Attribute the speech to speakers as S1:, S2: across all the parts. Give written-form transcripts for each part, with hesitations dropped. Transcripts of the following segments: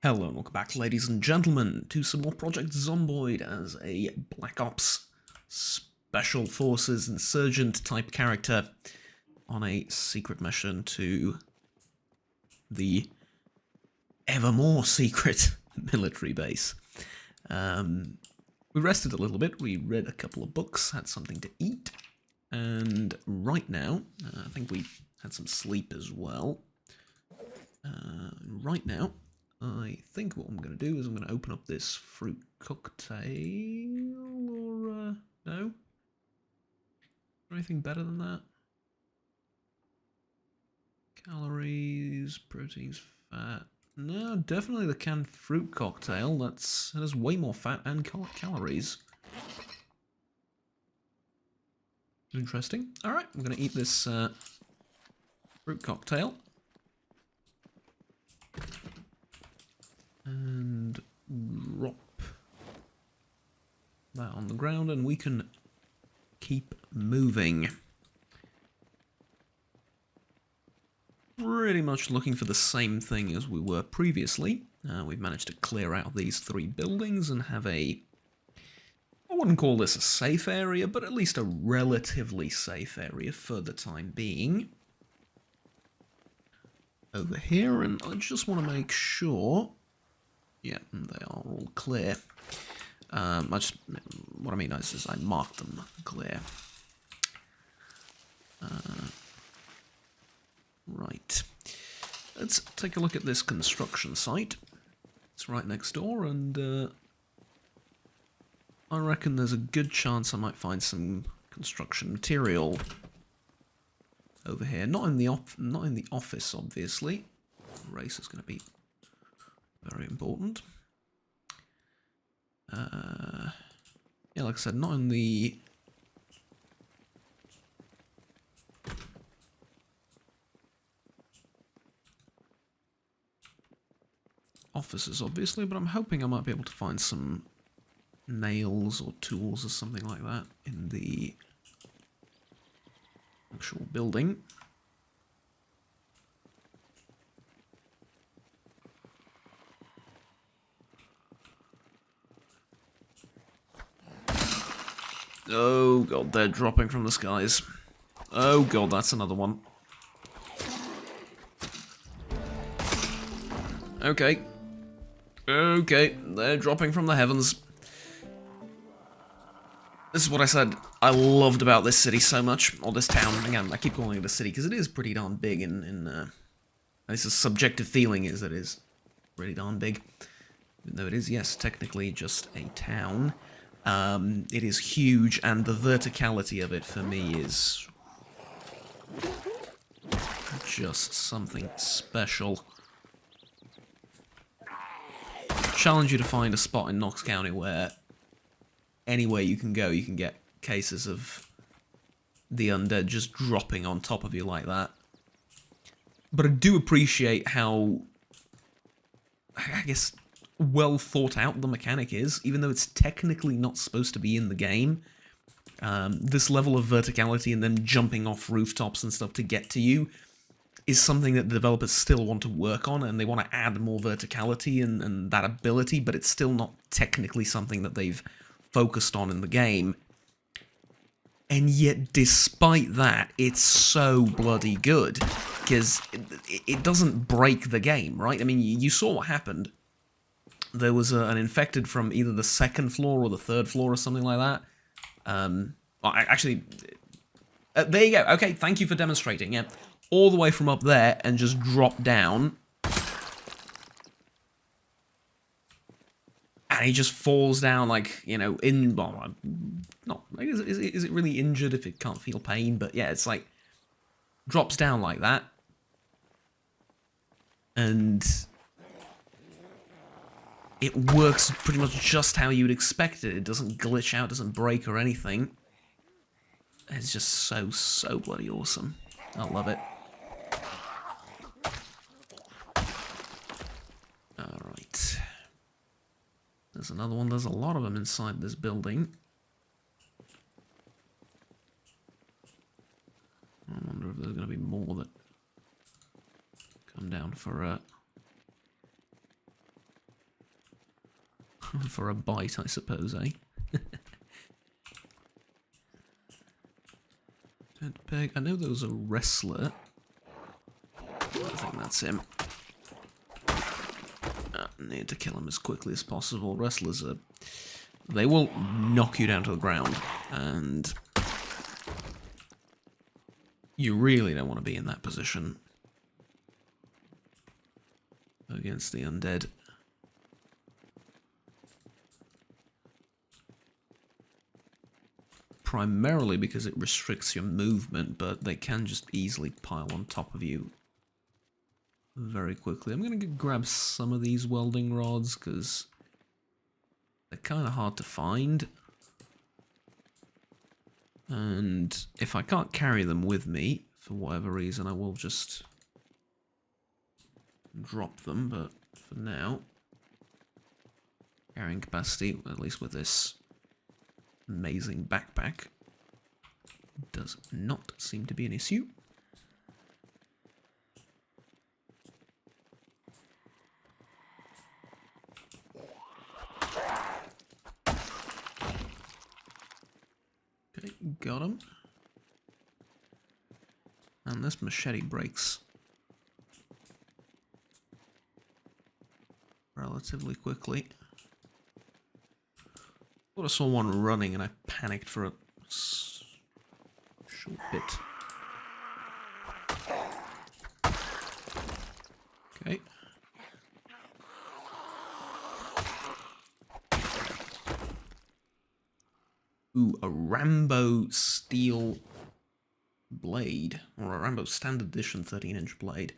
S1: Hello and welcome back, ladies and gentlemen, to some more Project Zomboid as a Black Ops Special Forces Insurgent type character on a secret mission to the ever more secret military base. We rested a little bit, we read a couple of books, had something to eat, and right now, I think we had some sleep as well. Right now, I think what I'm going to do is I'm going to open up this fruit cocktail, or, no? Anything better than that? Calories, proteins, fat. No, definitely the canned fruit cocktail. That has way more fat and calories. Interesting. Alright, I'm going to eat this fruit cocktail. And drop that on the ground, and we can keep moving. Pretty much looking for the same thing as we were previously. We've managed to clear out these 3 buildings and have I wouldn't call this a safe area, but at least a relatively safe area for the time being. Over here, and I just want to make sure... Yeah, they are all clear. What I mean is I marked them clear. Right. Let's take a look at this construction site. It's right next door, and I reckon there's a good chance I might find some construction material over here. Not in the office, obviously. Race is going to be very important. Yeah, like I said, not in the... offices, obviously, but I'm hoping I might be able to find some nails or tools or something like that in the actual building. Oh god, they're dropping from the skies. Oh god, that's another one. Okay. Okay, they're dropping from the heavens. This is what I said I loved about this city so much, or this town. Again, I keep calling it a city because it is pretty darn big this is subjective feeling is that it is pretty darn big. Even though it is, yes, technically just a town. It is huge, and the verticality of it for me is just something special. Challenge you to find a spot in Knox County where anywhere you can go, you can get cases of the undead just dropping on top of you like that. But I do appreciate how, I guess, well thought out the mechanic is, even though it's technically not supposed to be in the game. This level of verticality and them jumping off rooftops and stuff to get to you is something that the developers still want to work on, and they want to add more verticality and that ability, but it's still not technically something that they've focused on in the game. And yet, despite that, it's so bloody good, because it doesn't break the game, right? I mean, you saw what happened. There was an infected from either the 2nd floor or the 3rd floor or something like that. Well, actually, there you go. Okay, thank you for demonstrating. Yeah, all the way from up there and just drop down. And he just falls down like, you know, well, not, is it really injured if it can't feel pain? But yeah, it's like, drops down like that. And it works pretty much just how you'd expect it. It doesn't glitch out, doesn't break or anything. It's just so bloody awesome. I love it. Alright. There's another one. There's a lot of them inside this building. I wonder if there's going to be more that come down for For a bite, I suppose, eh? Dead peg. I know there was a wrestler. I think that's him. Need to kill him as quickly as possible. Wrestlers are... They will knock you down to the ground, and you really don't want to be in that position against the undead. Primarily because it restricts your movement, but they can just easily pile on top of you very quickly. I'm going to grab some of these welding rods because they're kind of hard to find. And if I can't carry them with me, for whatever reason, I will just drop them. But for now, carrying capacity, at least with this amazing backpack, does not seem to be an issue. Okay, got him. And this machete breaks relatively quickly. I thought I saw one running and I panicked for a short bit. Okay. Ooh, a Rambo steel blade, or a Rambo standard edition 13-inch blade.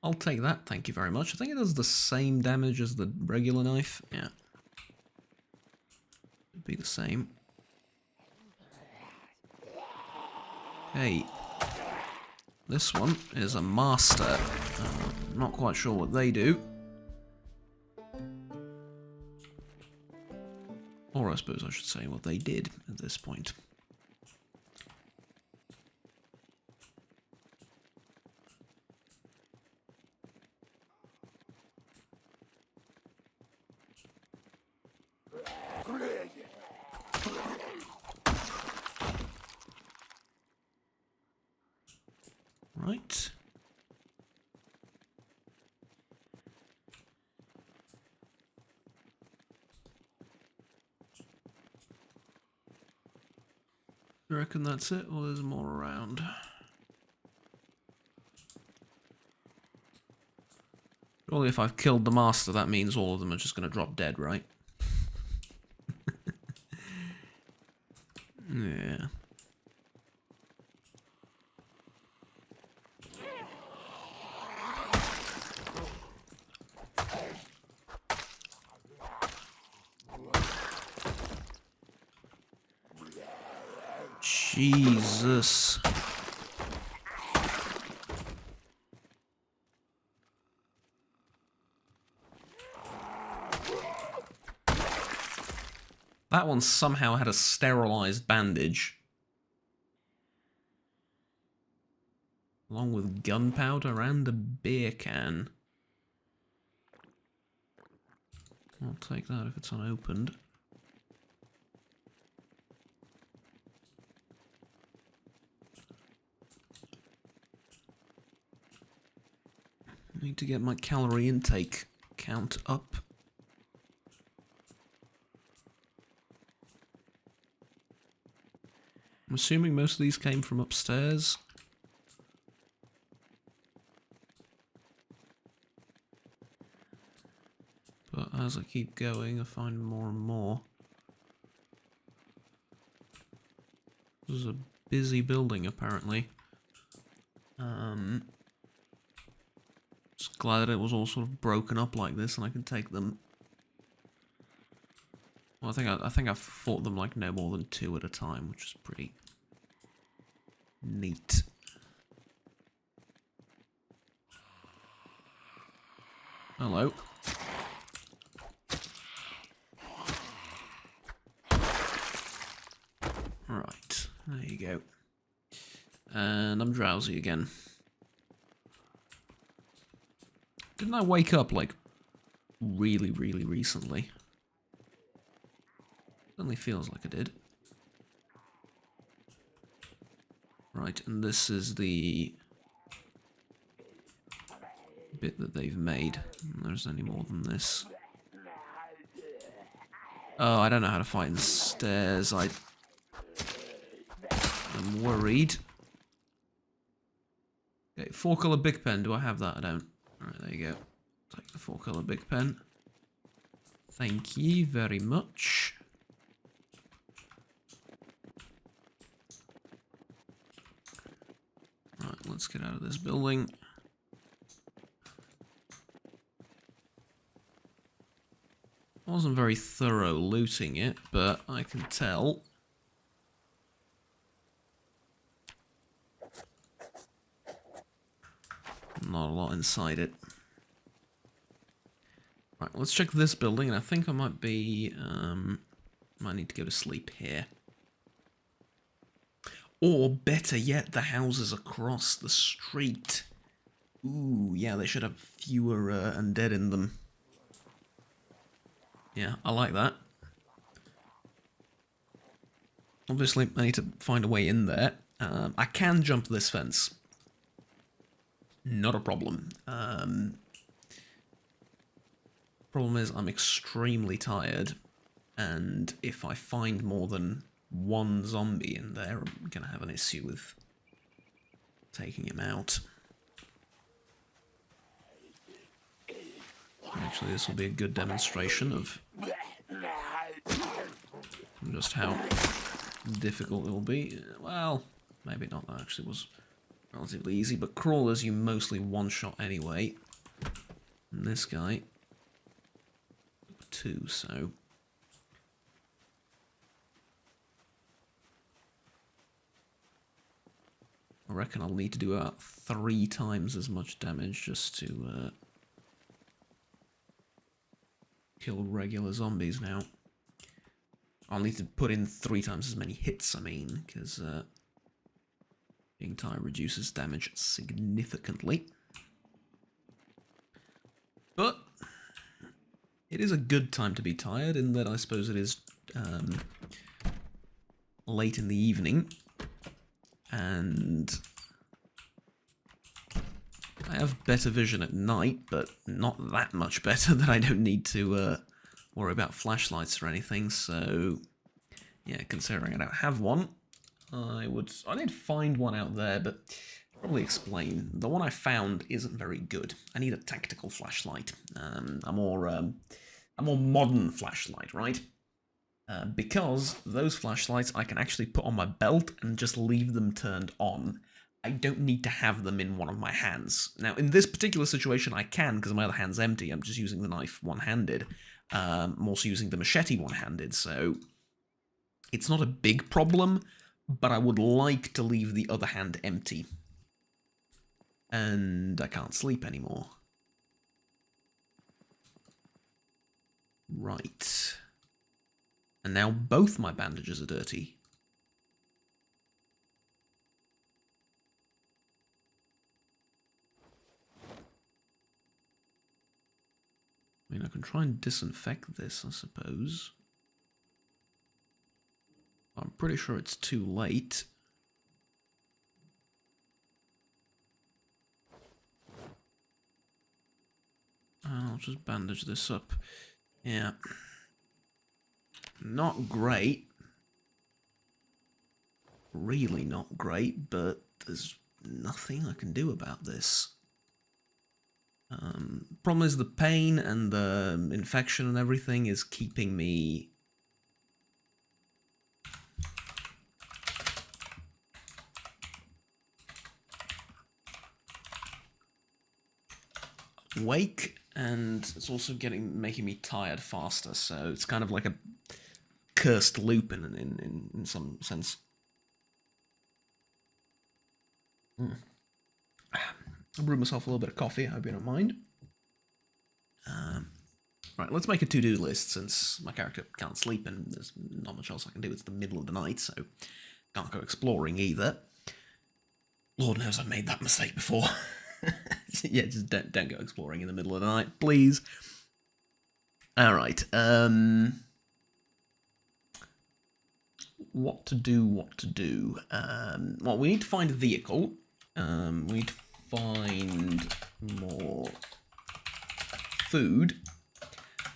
S1: I'll take that, thank you very much. I think it does the same damage as the regular knife. Yeah. It'd be the same. Hey. This one is a master. Not quite sure what they do. Or I suppose I should say what they did at this point. Right. You reckon that's it, or there's more around? Surely if I've killed the master, that means all of them are just going to drop dead, right? Yeah. Jesus. That one somehow had a sterilized bandage. Along with gunpowder and a beer can. I'll take that if it's unopened. Need to get my calorie intake count up. I'm assuming most of these came from upstairs. But as I keep going, I find more and more. This is a busy building, apparently. Just glad that it was all sort of broken up like this, and I can take them. Well, I think I've fought them like no more than 2 at a time, which is pretty neat. Hello. Right, there you go. And I'm drowsy again. Didn't I wake up, like, really, really recently? Certainly feels like I did. Right, and this is the bit that they've made. There's any more than this. Oh, I don't know how to fight in the stairs. I'm worried. Okay, 4-color Big Pen. Do I have that? I don't. Alright, there you go. Take the 4-color Big Pen. Thank you very much. Right, let's get out of this building. I wasn't very thorough looting it, but I can tell. Not a lot inside it. Right, let's check this building, and I think I might be, might need to go to sleep here. Or, better yet, the houses across the street. Ooh, yeah, they should have fewer undead in them. Yeah, I like that. Obviously, I need to find a way in there. I can jump this fence. Not a problem. Problem is, I'm extremely tired, and if I find more than one zombie in there, I'm going to have an issue with taking him out. Actually, this will be a good demonstration of just how difficult it will be. Well, maybe not. That actually was relatively easy, but crawlers you mostly one-shot anyway. And this guy, 2, so... I reckon I'll need to do about 3 times as much damage just to kill regular zombies now. I'll need to put in 3 times as many hits, I mean, because being tired reduces damage significantly. But it is a good time to be tired, in that I suppose it is late in the evening, and I have better vision at night, but not that much better that I don't need to worry about flashlights or anything, so yeah, considering I don't have one, I did find one out there, but I'll probably explain. The one I found isn't very good. I need a tactical flashlight, a more modern flashlight, right? Because those flashlights I can actually put on my belt and just leave them turned on. I don't need to have them in one of my hands. Now, in this particular situation, I can, because my other hand's empty. I'm just using the knife one-handed. I'm also using the machete one-handed, so it's not a big problem, but I would like to leave the other hand empty. And I can't sleep anymore. Right. And now both my bandages are dirty. I mean, I can try and disinfect this, I suppose. I'm pretty sure it's too late. I'll just bandage this up. Yeah. Not great. Really not great, but there's nothing I can do about this. Problem is the pain and the infection and everything is keeping me awake, and it's also making me tired faster, so it's kind of like a cursed loop in some sense. I brewed myself a little bit of coffee, I hope you don't mind. Right, let's make a to-do list, since my character can't sleep and there's not much else I can do. It's the middle of the night, so can't go exploring either. Lord knows I've made that mistake before. Yeah, just don't go exploring in the middle of the night, please. Alright, what to do? Well, we need to find a vehicle. We need to find more food.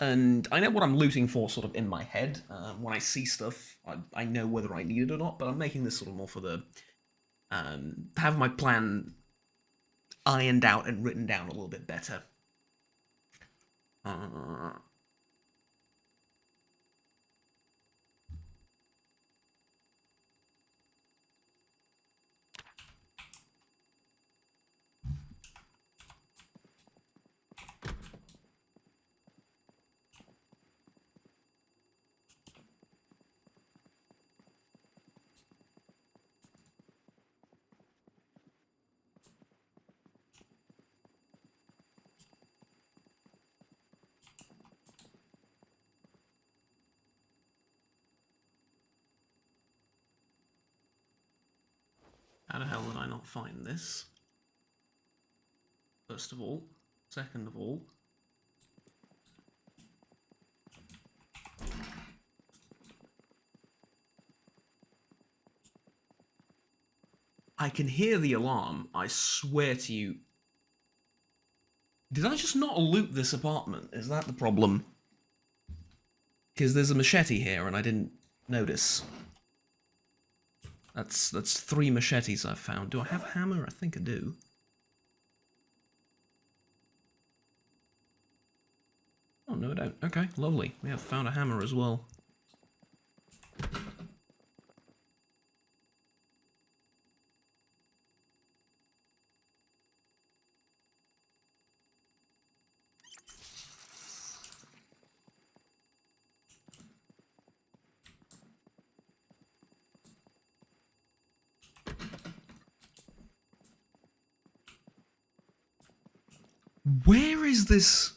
S1: And I know what I'm looting for sort of in my head. When I see stuff, I know whether I need it or not, but I'm making this sort of more for the... have my plan ironed out and written down a little bit better. How the hell did I not find this? First of all. Second of all. I can hear the alarm, I swear to you. Did I just not loot this apartment? Is that the problem? Because there's a machete here and I didn't notice. That's 3 machetes I've found. Do I have a hammer? I think I do. Oh, no I don't. Okay, lovely. We have found a hammer as well. Where is this?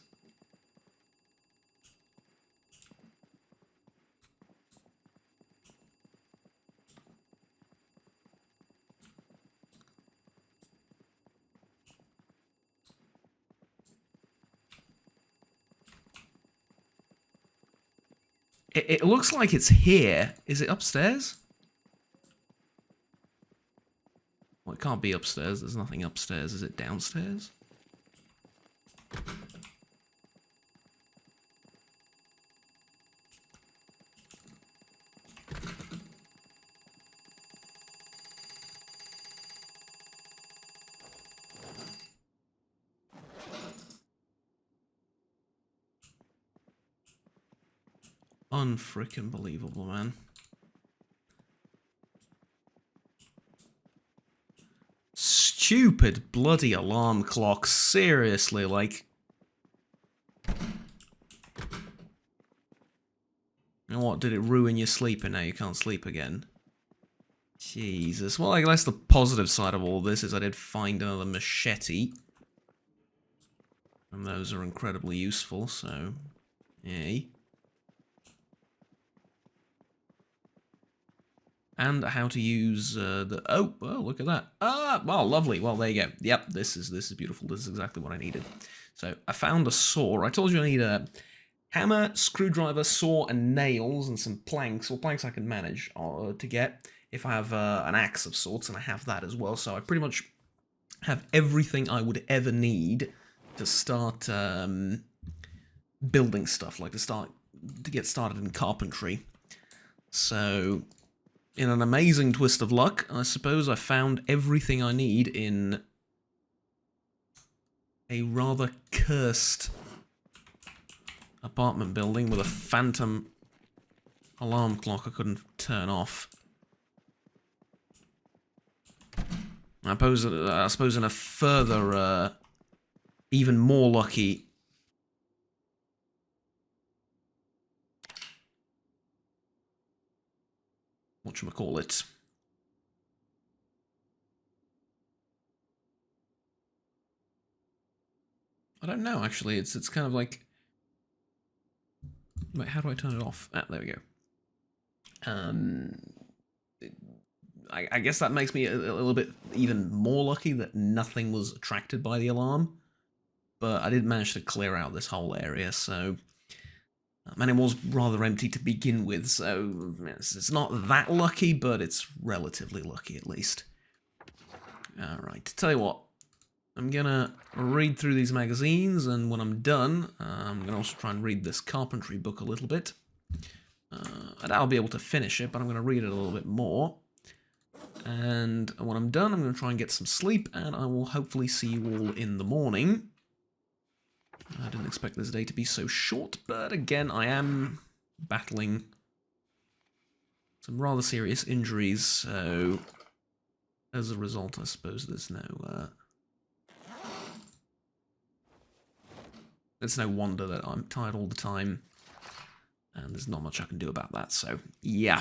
S1: It looks like it's here. Is it upstairs? Well, it can't be upstairs. There's nothing upstairs. Is it downstairs? Unfreaking believable, man. Stupid bloody alarm clock. Seriously, like... And what, did it ruin your sleep and now you can't sleep again? Jesus. Well, I guess the positive side of all this is I did find another machete. And those are incredibly useful, so... Yay. And how to use the... Oh, look at that. Ah, well, lovely. Well, there you go. Yep, this is beautiful. This is exactly what I needed. So, I found a saw. I told you I need a hammer, screwdriver, saw, and nails, and some planks. Well, planks I can manage to get if I have an axe of sorts, and I have that as well. So, I pretty much have everything I would ever need to start building stuff, like to get started in carpentry. So... in an amazing twist of luck, I suppose I found everything I need in a rather cursed apartment building with a phantom alarm clock I couldn't turn off. I suppose in a further, even more lucky... whatchamacallit. I don't know, actually. It's kind of like... Wait, how do I turn it off? Ah, there we go. I guess that makes me a little bit even more lucky that nothing was attracted by the alarm. But I did manage to clear out this whole area, so... and it was rather empty to begin with, so it's not that lucky, but it's relatively lucky at least. Alright, tell you what. I'm gonna read through these magazines, and when I'm done, I'm gonna also try and read this carpentry book a little bit. And I'll be able to finish it, but I'm gonna read it a little bit more. And when I'm done, I'm gonna try and get some sleep, and I will hopefully see you all in the morning. I didn't expect this day to be so short, but again, I am battling some rather serious injuries, so as a result, I suppose there's no wonder that I'm tired all the time, and there's not much I can do about that, so yeah.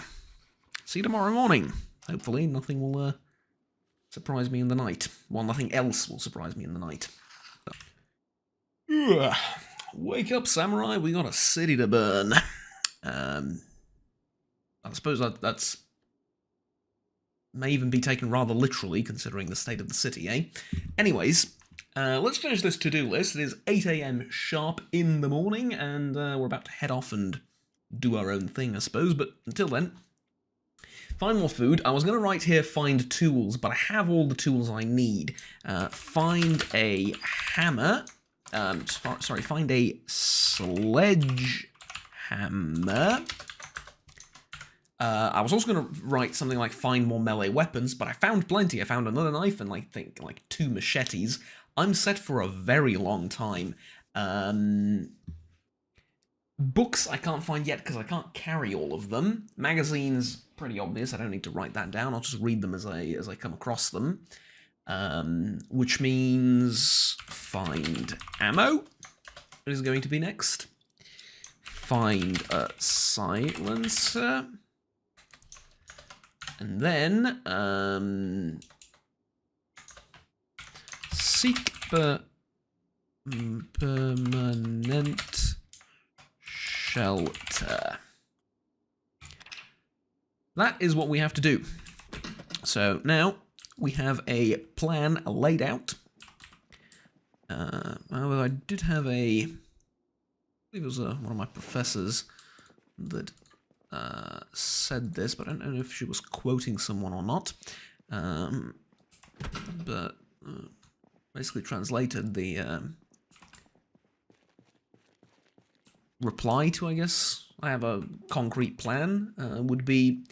S1: See you tomorrow morning. Hopefully nothing will surprise me in the night. Well, nothing else will surprise me in the night. Wake up, samurai, we got a city to burn. I suppose that's may even be taken rather literally, considering the state of the city, eh? Anyways, let's finish this to-do list. It is 8 AM sharp in the morning, and we're about to head off and do our own thing, I suppose, but until then, find more food. I was going to write here, find tools, but I have all the tools I need. Find a hammer. Sorry, find a sledgehammer. I was also going to write something like find more melee weapons, but I found plenty. I found another knife and I think like 2 machetes. I'm set for a very long time. Books I can't find yet because I can't carry all of them. Magazines, pretty obvious. I don't need to write that down. I'll just read them as I come across them. Which means find ammo is going to be next. Find a silencer. And then, seek permanent shelter. That is what we have to do. So now we have a plan laid out. Although I did have I believe it was one of my professors that said this, but I don't know if she was quoting someone or not. But basically translated the reply to, I guess, I have a concrete plan, would be,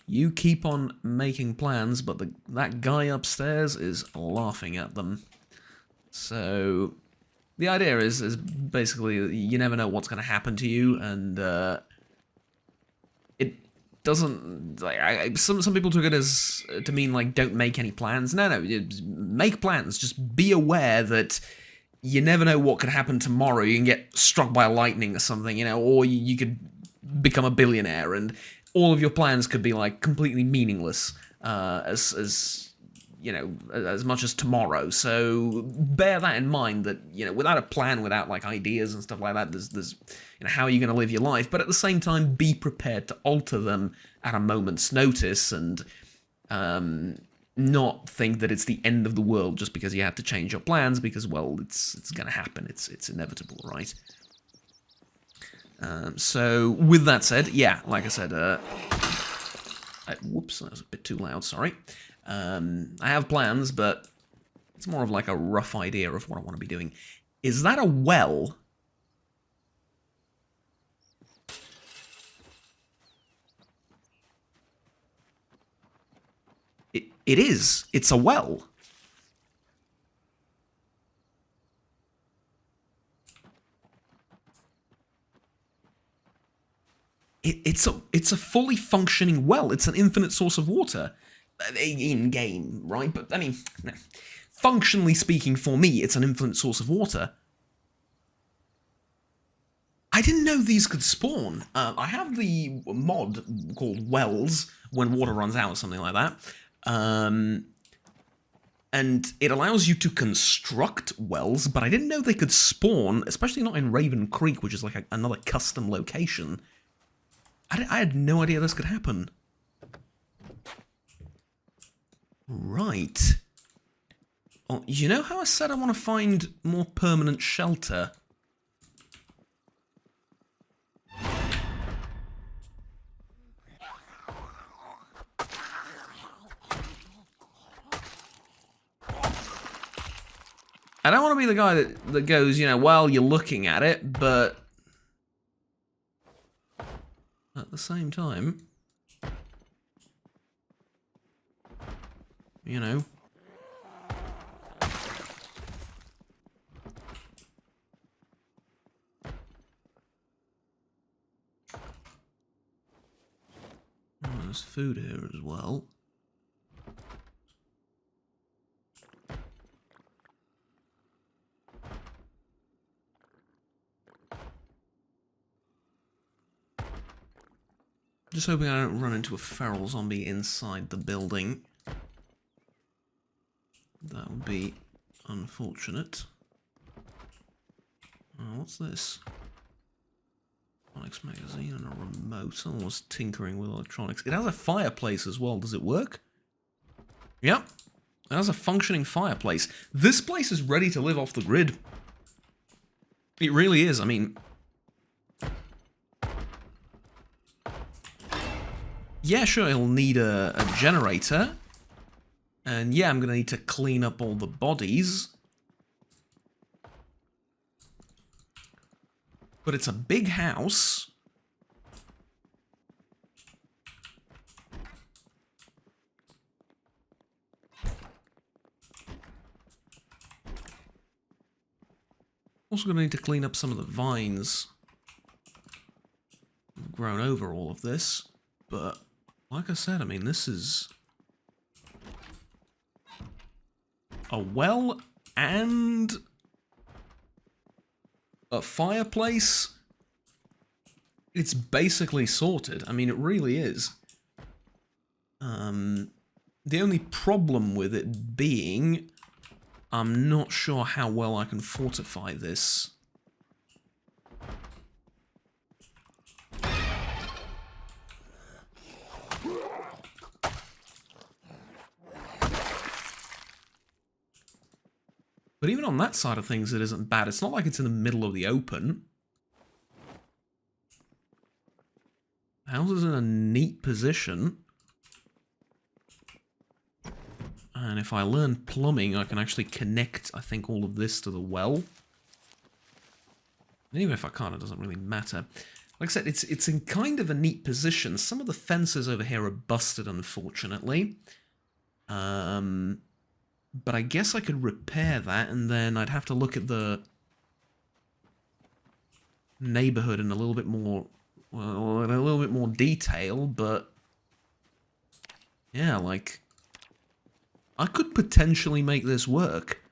S1: you keep on making plans, but that guy upstairs is laughing at them. So the idea is basically you never know what's going to happen to you, and it doesn't, like, some people took it as to mean like don't make any plans. No, make plans. Just be aware that you never know what could happen tomorrow. You can get struck by lightning or something, you know, or you could become a billionaire, and all of your plans could be like completely meaningless as you know, as much as tomorrow. So bear that in mind, that, you know, without a plan, without like ideas and stuff like that, there's you know, how are you going to live your life? But at the same time, be prepared to alter them at a moment's notice, and not think that it's the end of the world just because you had to change your plans, because, well, it's going to happen. It's inevitable, right? So with that said, yeah, like I said, whoops, that was a bit too loud, sorry. I have plans, but it's more of like a rough idea of what I want to be doing. Is that a well? It is. It's a well. It's a fully functioning well. It's an infinite source of water. In-game, right? But, I mean, functionally speaking, for me, it's an infinite source of water. I didn't know these could spawn. I have the mod called Wells, when water runs out or something like that. And it allows you to construct wells, but I didn't know they could spawn, especially not in Raven Creek, which is like another custom location. I had no idea this could happen. Right. Oh, you know how I said I want to find more permanent shelter? I don't want to be the guy that goes, you know, well, you're looking at it, but at the same time, you know. Oh, there's food here as well. Just hoping I don't run into a feral zombie inside the building. That would be unfortunate. Oh, what's this? Electronics magazine and a remote. Someone was tinkering with electronics. It has a fireplace as well. Does it work? Yep. It has a functioning fireplace. This place is ready to live off the grid. It really is. I mean, yeah, sure, it'll need a generator. And yeah, I'm going to need to clean up all the bodies. But it's a big house. Also going to need to clean up some of the vines that have grown over all of this. But like I said, I mean, this is a well and a fireplace. It's basically sorted. I mean, it really is. The only problem with it being, I'm not sure how well I can fortify this. But even on that side of things, it isn't bad. It's not like it's in the middle of the open. The house is in a neat position. And if I learn plumbing, I can actually connect, I think, all of this to the well. Even if I can't, it doesn't really matter. Like I said, it's in kind of a neat position. Some of the fences over here are busted, unfortunately. But I guess I could repair that, and then I'd have to look at the neighborhood in a little bit more, well, in a little bit more detail, but yeah, like, I could potentially make this work.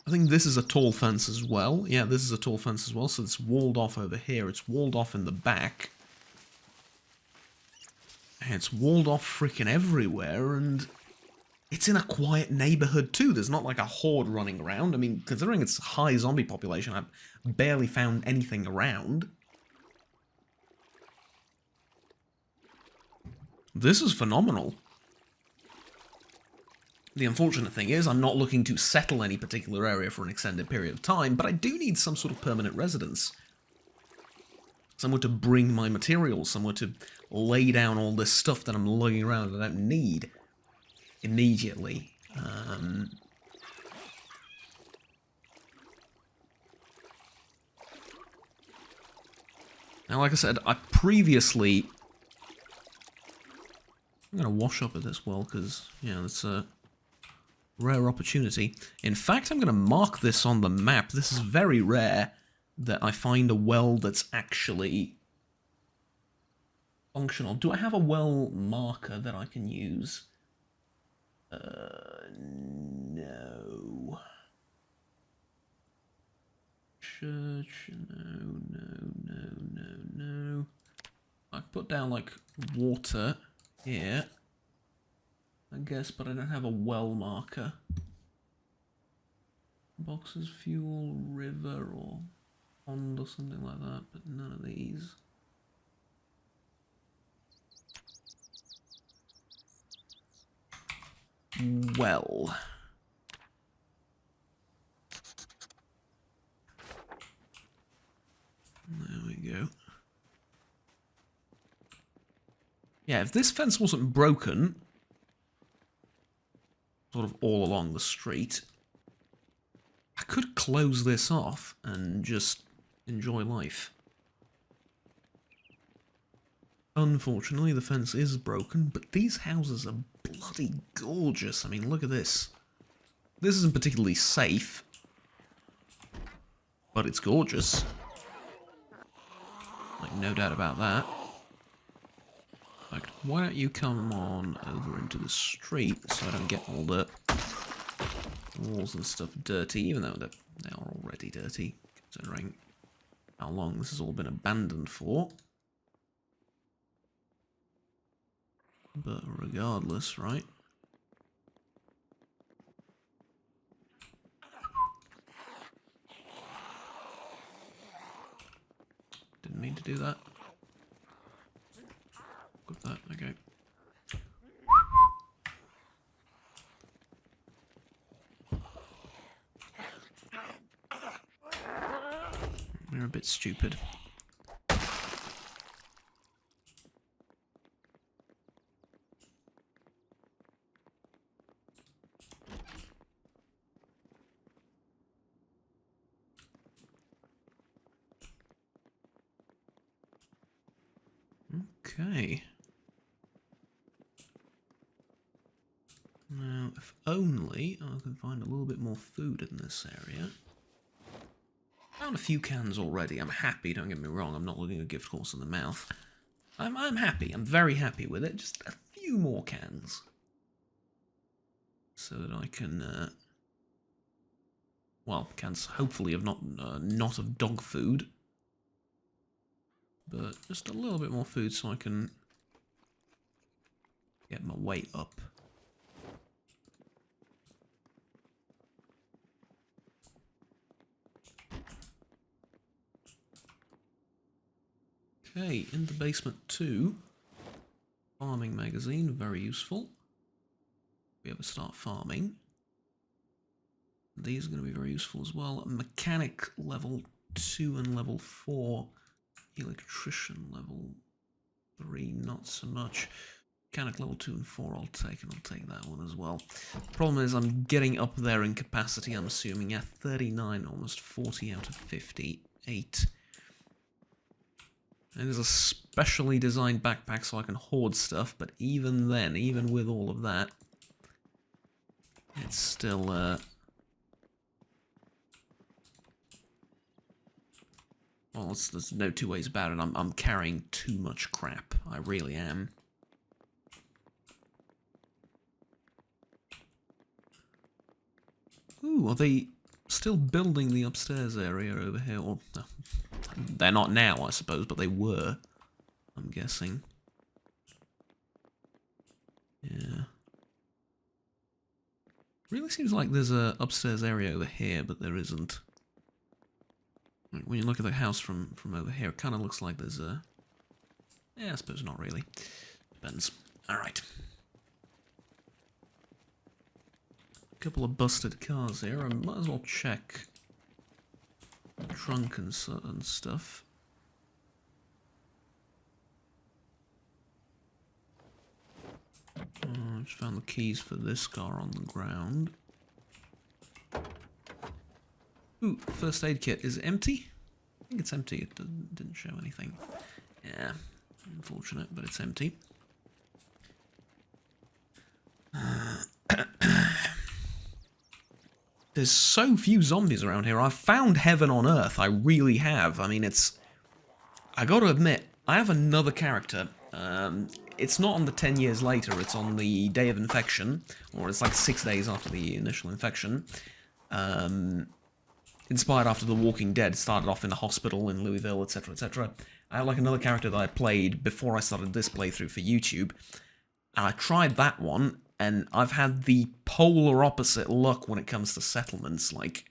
S1: I think this is a tall fence as well. Yeah, this is a tall fence as well, so it's walled off over here. It's walled off in the back. And it's walled off freaking everywhere, and it's in a quiet neighborhood too. There's not like a horde running around. I mean, considering it's a high zombie population, I've barely found anything around. This is phenomenal. The unfortunate thing is, I'm not looking to settle any particular area for an extended period of time, but I do need some sort of permanent residence. Somewhere to bring my materials, somewhere to lay down all this stuff that I'm lugging around that I don't need immediately. Now, like I said, I previously... I'm going to wash up at this well, because, yeah, that's a rare opportunity. In fact, I'm going to mark this on the map. This is very rare that I find a well that's actually functional. Do I have a well marker that I can use? No. Church, no. I put down, like, water here, I guess, but I don't have a well marker. Boxes, fuel, river, or pond, or something like that, but none of these. well. There we go. Yeah, if this fence wasn't broken, sort of all along the street, I could close this off and just enjoy life. Unfortunately, the fence is broken, but these houses are bloody gorgeous. I mean, look at this. This isn't particularly safe, but it's gorgeous. Like, no doubt about that. Like, why don't you come on over into the street so I don't get all the walls and stuff dirty, even though they are already dirty, considering how long this has all been abandoned for. But regardless, right? Didn't mean to do that. Got that, okay. You're a bit stupid. Okay. Now, if only I can find a little bit more food in this area. Found a few cans already. I'm happy, don't get me wrong. I'm not looking at a gift horse in the mouth. I'm happy. I'm very happy with it. Just a few more cans. So that I can, well, cans hopefully of not of dog food. But just a little bit more food so I can get my weight up. Okay, in the basement too. Farming magazine, very useful. If we ever start farming. These are going to be very useful as well. Mechanic level 2 and level 4. Electrician level 3, not so much. Mechanic level 2 and 4 I'll take, and I'll take that one as well. Problem is I'm getting up there in capacity, I'm assuming, at 39, almost 40 out of 58. And there's a specially designed backpack so I can hoard stuff, but even then, even with all of that, it's still, well, there's no two ways about it. I'm carrying too much crap. I really am. Ooh, are they still building the upstairs area over here? Or no, they're not now, I suppose, but they were. I'm guessing. Yeah. Really seems like there's a upstairs area over here, but there isn't. When you look at the house from over here, it kind of looks like there's a... Yeah, I suppose not really. Depends. Alright. A couple of busted cars here. I might as well check the trunk and stuff. I just found the keys for this car on the ground. Ooh, first aid kit. Is it empty? I think it's empty. It didn't show anything. Yeah, unfortunate, but it's empty. There's so few zombies around here. I've found heaven on earth. I really have. I mean, it's... I gotta admit, I have another character. It's not on the 10 years later. It's on the day of infection. Or it's like 6 days after the initial infection. Inspired after The Walking Dead. Started off in a hospital in Louisville, etc, etc. I have like another character that I played before I started this playthrough for YouTube. And I tried that one, and I've had the polar opposite luck when it comes to settlements. Like,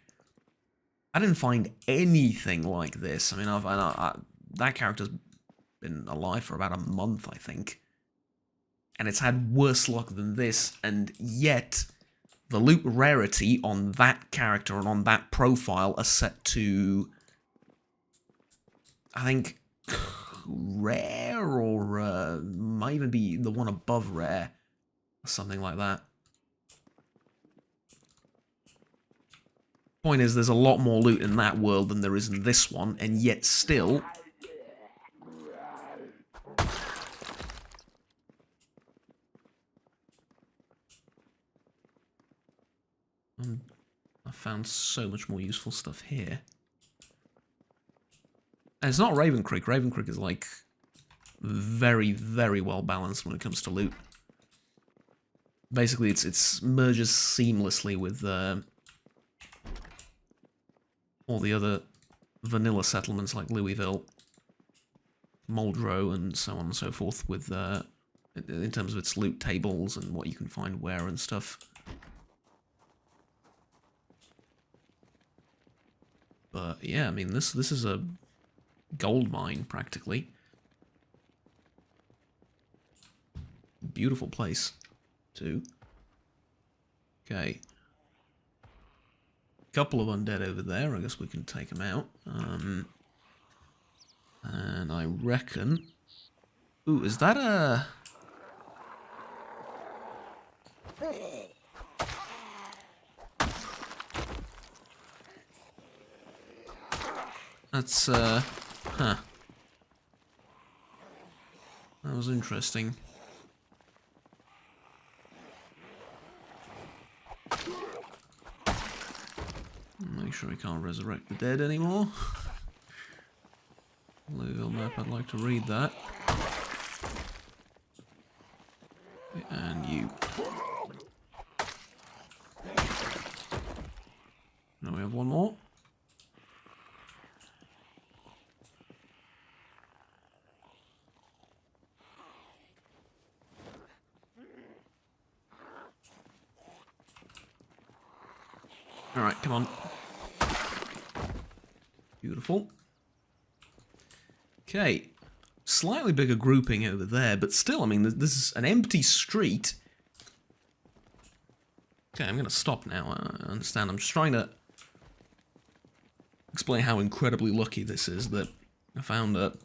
S1: I didn't find anything like this. I mean, that character's been alive for about a month, I think. and it's had worse luck than this, and yet the loot rarity on that character and on that profile are set to, I think, rare, or might even be the one above rare, or something like that. Point is, there's a lot more loot in that world than there is in this one, and yet still... I found so much more useful stuff here. And it's not Raven Creek. Raven Creek is, like, very, very well balanced when it comes to loot. Basically, it's merges seamlessly with all the other vanilla settlements like Louisville, Muldrow, and so on and so forth, with in terms of its loot tables and what you can find where and stuff. But yeah, I mean, this is a gold mine practically. Beautiful place too. Okay. Couple of undead over there. I guess we can take them out. And I reckon... Ooh, is that a... That's, huh. That was interesting. Make sure we can't resurrect the dead anymore. Louisville map, I'd like to read that. And you. Now we have one more. Alright, come on. Beautiful. Okay. Slightly bigger grouping over there, but still, I mean, this is an empty street. Okay, I'm going to stop now. I understand. I'm just trying to explain how incredibly lucky this is that I found an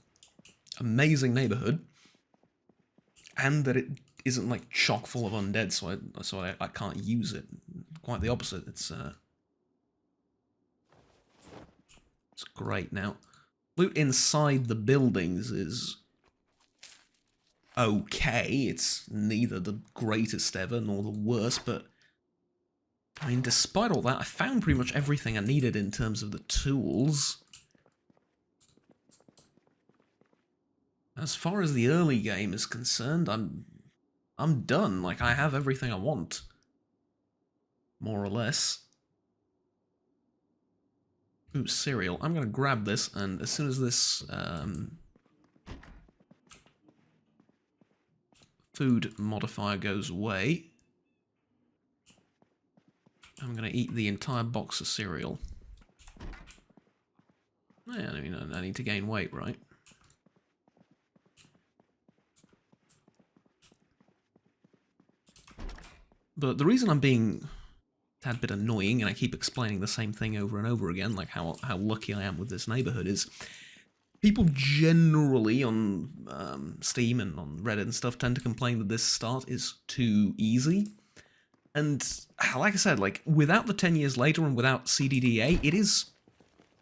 S1: amazing neighborhood and that it isn't, like, chock full of undead, so I can't use it. Quite the opposite. It's great. Now, loot inside the buildings is okay. It's neither the greatest ever nor the worst, but I mean, despite all that, I found pretty much everything I needed in terms of the tools. As far as the early game is concerned, I'm done. Like, I have everything I want, more or less. Ooh, cereal. I'm going to grab this, and as soon as this food modifier goes away, I'm going to eat the entire box of cereal. Yeah, I mean, I need to gain weight, right? But the reason I'm being a tad bit annoying, and I keep explaining the same thing over and over again, like how lucky I am with this neighborhood, is people generally on Steam and on Reddit and stuff tend to complain that this start is too easy. And like I said, like, without the 10 years later and without CDDA, it is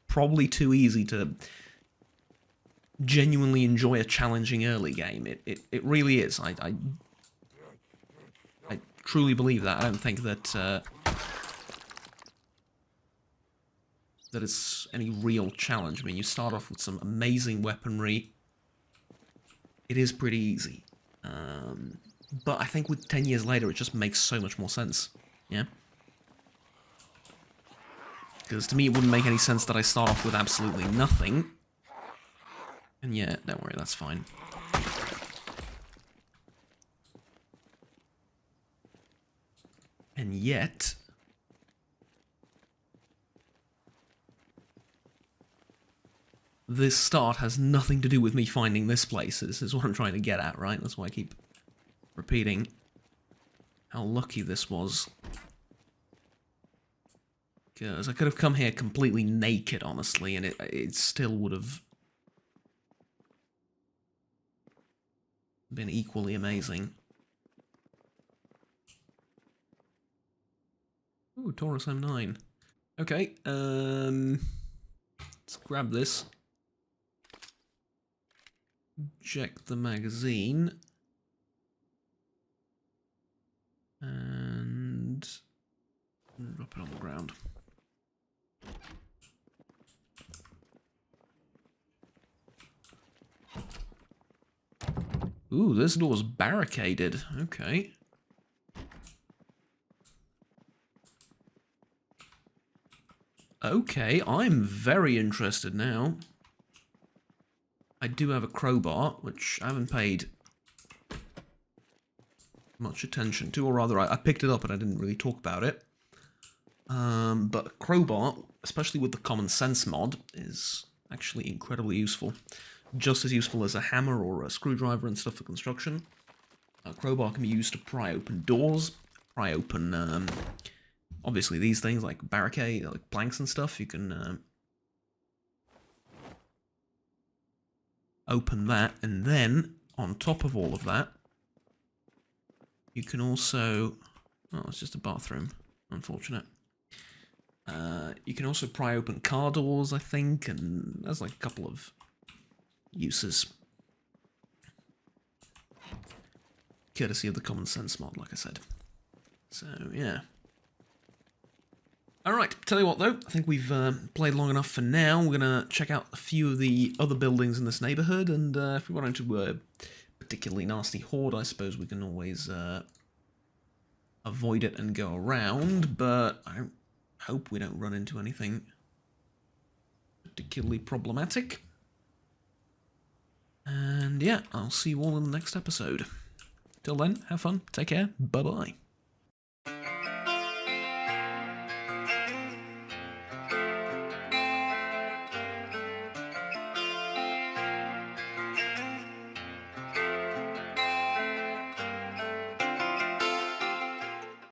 S1: probably too easy to genuinely enjoy a challenging early game. It really is. I truly believe that. I don't think that that it's any real challenge. I mean, you start off with some amazing weaponry. It is pretty easy. But I think with 10 years later, it just makes so much more sense. Yeah? Because to me, it wouldn't make any sense that I start off with absolutely nothing. And yeah, don't worry, that's fine. And yet... this start has nothing to do with me finding this place. This is what I'm trying to get at, right? That's why I keep repeating how lucky this was. Because I could have come here completely naked, honestly, and it still would have been equally amazing. Ooh, Taurus M9. Okay, let's grab this. Check the magazine. And drop it on the ground. Ooh, this door's barricaded. Okay. Okay, I'm very interested now. I do have a crowbar, which I haven't paid much attention to, or rather, I picked it up and I didn't really talk about it. But a crowbar, especially with the common sense mod, is actually incredibly useful. Just as useful as a hammer or a screwdriver and stuff for construction. A crowbar can be used to pry open doors, pry open, obviously these things like barricade, like planks and stuff. You can open that, and then on top of all of that, you can also, oh, it's just a bathroom, unfortunate. You can also pry open car doors, I think, and there's like a couple of uses. Courtesy of the common sense mod, like I said. So, yeah. Alright, tell you what though, I think we've played long enough for now. We're going to check out a few of the other buildings in this neighbourhood, and if we run into a particularly nasty horde, I suppose we can always avoid it and go around, but I hope we don't run into anything particularly problematic. And yeah, I'll see you all in the next episode. Till then, have fun, take care, bye-bye.